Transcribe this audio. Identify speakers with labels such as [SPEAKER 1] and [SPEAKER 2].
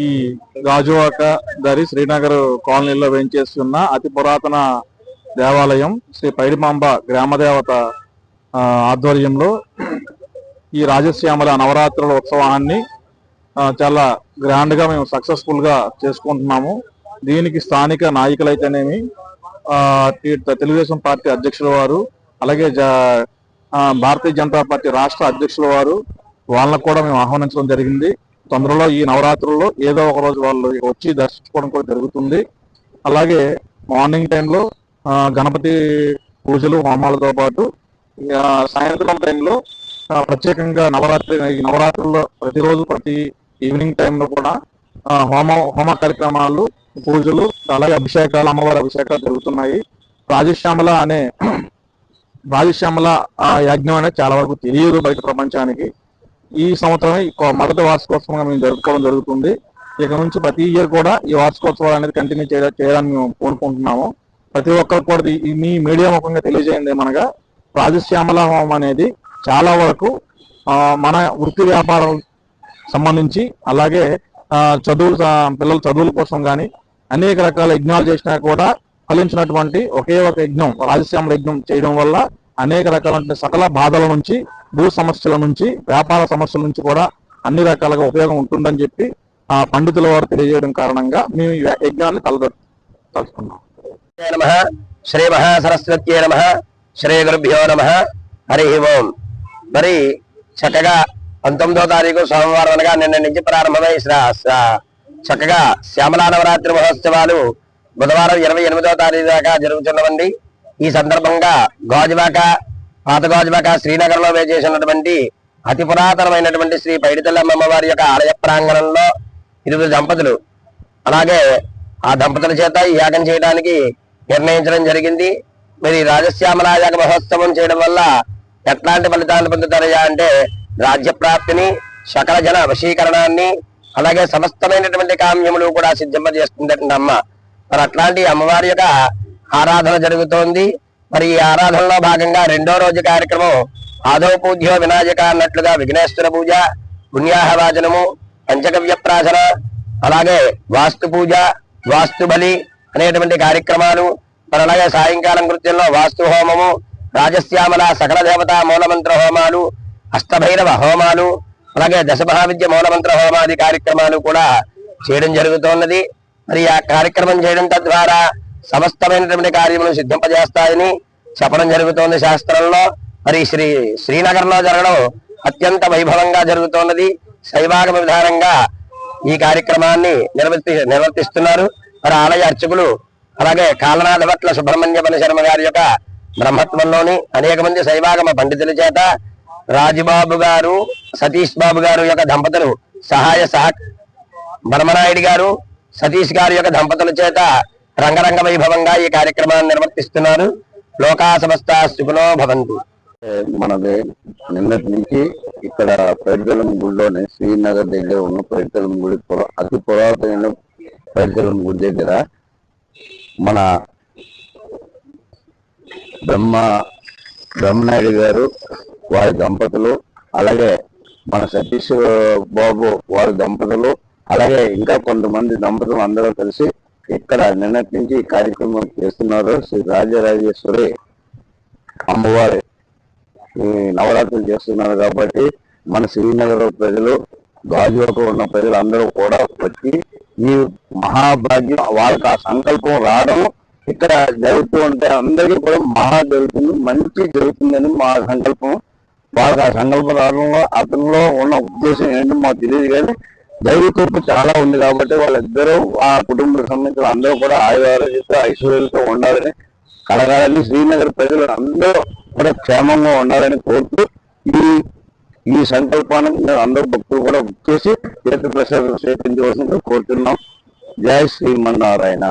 [SPEAKER 1] ఈ గాజువాక దరి శ్రీనగర్ కాలనీలో వేయించేస్తున్న అతి పురాతన దేవాలయం శ్రీ పైడిమాంబ గ్రామదేవత ఆధ్వర్యంలో ఈ రాజశ్యామల నవరాత్రుల ఉత్సవాన్ని చాలా గ్రాండ్ గా మేము సక్సెస్ఫుల్ గా చేసుకుంటున్నాము. దీనికి స్థానిక నాయకులైతేనేమి, తెలుగుదేశం పార్టీ అధ్యక్షుల వారు, అలాగే భారతీయ జనతా పార్టీ రాష్ట్ర అధ్యక్షుల వారు, వాళ్ళకు కూడా మేము ఆహ్వానించడం జరిగింది. తొందరలో ఈ నవరాత్రుల్లో ఏదో ఒక రోజు వాళ్ళు వచ్చి దర్శించుకోవడం కూడా జరుగుతుంది. అలాగే మార్నింగ్ టైంలో గణపతి పూజలు హోమాలతో పాటు సాయంత్రం టైంలో ప్రత్యేకంగా నవరాత్రుల్లో ప్రతిరోజు ప్రతి ఈవినింగ్ టైంలో కూడా హోమ కార్యక్రమాలు, పూజలు, అలాగే అభిషేకాలు, అమ్మవారి అభిషేకాలు జరుగుతున్నాయి. రాజశ్యామల యజ్ఞం అనేది చాలా వరకు తెలియదు బయట ప్రపంచానికి. ఈ సంవత్సరమే మొదటి వార్షికోత్సవంగా మేము జరుపుకోవడం జరుగుతుంది. ఇక నుంచి ప్రతి ఇయర్ కూడా ఈ వార్షికోత్సవాలు అనేది కంటిన్యూ చేయాలని మేము కోరుకుంటున్నాము. ప్రతి ఒక్కరు కూడా మీ మీడియా ముఖంగా తెలియజేయండి ఏమనగా, రాజశ్యామల హోమం అనేది చాలా వరకు మన వృత్తి వ్యాపారం సంబంధించి, అలాగే పిల్లల చదువుల కోసం కానీ అనేక రకాల యజ్ఞాలు చేసినా కూడా ఫలించినటువంటి ఒకే ఒక యజ్ఞం రాజశ్యామల యజ్ఞం చేయడం వల్ల అనేక రకాల సకల బాధల నుంచి, భూ సమస్యల నుంచి, వ్యాపార సమస్యల నుంచి కూడా అన్ని రకాలుగా ఉపయోగం ఉంటుందని చెప్పి పండితుల వారు తెలియజేయడం కారణంగా మేము ఈ యజ్ఞాన్ని తలుచుకున్నాం.
[SPEAKER 2] శ్రీ మహాసరస్వత్యే నమః. శ్రీ గురుభ్యో నమః. హరి ఓం. మరి చక్కగా 19వ తారీఖు సోమవారం అనగా నిన్న నుంచి ప్రారంభమై చక్కగా శ్యామలా నవరాత్రి మహోత్సవాలు బుధవారం 28వ తారీఖు దాకా జరుగుతున్నవండి. ఈ సందర్భంగా పాత గాజువాక శ్రీనగర్ లో వేచేసినటువంటి అతి పురాతనమైనటువంటి శ్రీ పైడితల్లమ్మ వారి యొక్క ఆలయ ప్రాంగణంలో 2 దంపతులు, అలాగే ఆ దంపతుల చేత ఈ యాగం చేయడానికి నిర్ణయించడం జరిగింది. మరి రాజశ్యామల యాగ మహోత్సవం చేయడం వల్ల ఎట్లాంటి ఫలితాలు పొందుతారయ్యా అంటే, రాజ్యప్రాప్తిని, సకల జన వశీకరణాన్ని, అలాగే సమస్తమైనటువంటి కామ్యములు కూడా సిద్ధింపజేస్తుందండి అమ్మ. మరి అట్లాంటి అమ్మవారి యొక్క ఆరాధన జరుగుతోంది. మరి ఈ ఆరాధనలో భాగంగా 2వ రోజు కార్యక్రమం ఆదౌ పూజ్యో వినాయక అన్నట్లుగా విఘ్నేశ్వర పూజ, పుణ్యాహవాచనము, పంచగవ్య ప్రార్థన, అలాగే వాస్తు పూజ, వాస్తు బలి అనేటువంటి కార్యక్రమాలు, మరి అలాగే సాయంకాలం కృత్యంలో వాస్తు హోమము, రాజశ్యామల సకల దేవతా మూలమంత్ర హోమాలు, అష్టభైరవ హోమాలు, అలాగే దశమహావిద్య మూలమంత్ర హోమాది కార్యక్రమాలు కూడా చేయడం జరుగుతున్నది. మరి ఆ కార్యక్రమం చేయడం తద్వారా సమస్తమైనటువంటి కార్యములు సిద్ధింపజేస్తాయని చెప్పడం జరుగుతోంది శాస్త్రంలో. మరి శ్రీనగర్ లో జరగడం అత్యంత వైభవంగా జరుగుతున్నది. శైవాగమ విధానంగా ఈ కార్యక్రమాన్ని నిర్వర్తిస్తున్నారు. మరి ఆలయ అర్చకులు, అలాగే కాలనాథ భట్ల సుబ్రహ్మణ్య శర్మ గారి యొక్క బ్రహ్మత్వంలోని అనేక మంది శైవాగమ పండితుల చేత రాజుబాబు గారు, సతీష్ బాబు గారు యొక్క దంపతులు బ్రహ్మనాయుడు గారు, సతీష్ గారి యొక్క దంపతుల చేత రంగరంగ వైభవంగా ఈ కార్యక్రమాన్ని నిర్వర్తిస్తున్నారు. లోకా సమస్త సుఖనో భవంతు.
[SPEAKER 3] మనది నిన్నటి నుంచి ఇక్కడ పైడితల్లం గుడిలోనే శ్రీనగర్ దగ్గర ఉన్న పైడితల్లం గుడి అతి పురాతన పైడితల్లం గుడి దగ్గర మన బ్రహ్మనాయుడు గారు వారి దంపతులు, అలాగే మన సతీష్ బాబు వారి దంపతులు, అలాగే ఇంకా కొంతమంది దంపతులు అందరూ కలిసి ఇక్కడ నిన్నటి నుంచి ఈ కార్యక్రమం చేస్తున్నారు. శ్రీ రాజరాజేశ్వరి అమ్మవారి నవరాత్రులు చేస్తున్నారు కాబట్టి మన శ్రీనగర్ ప్రజలు, గాజువాక ఉన్న ప్రజలు అందరూ కూడా వచ్చి ఈ మహాభాగ్యం వాళ్ళకి ఆ సంకల్పం రావడం ఇక్కడ జరుగుతూ ఉంటే అందరికీ కూడా మహా జరుగుతుంది, మంచి జరుగుతుందని మా సంకల్పం. వాళ్ళకి ఆ సంకల్పం రావడంలో అతనిలో ఉన్న ఉద్దేశం ఏంటో మాకు తెలియదు, కానీ దైవ కృప చాలా ఉంది కాబట్టి వాళ్ళిద్దరూ ఆ కుటుంబ సంబంధించిన అందరూ కూడా ఆయురారోగ్యంతో ఐశ్వర్యాలతో ఉండాలని, కలగాలని, శ్రీనగర్ ప్రజలు అందరూ కూడా క్షేమంగా ఉండాలని కోరుతూ ఈ సంకల్పాన్ని అందరూ భక్తులు కూడా చేసి తీర్థ ప్రసాదం స్వీకరించవలసిందిగా కోరుతున్నాం. జై శ్రీమన్నారాయణ.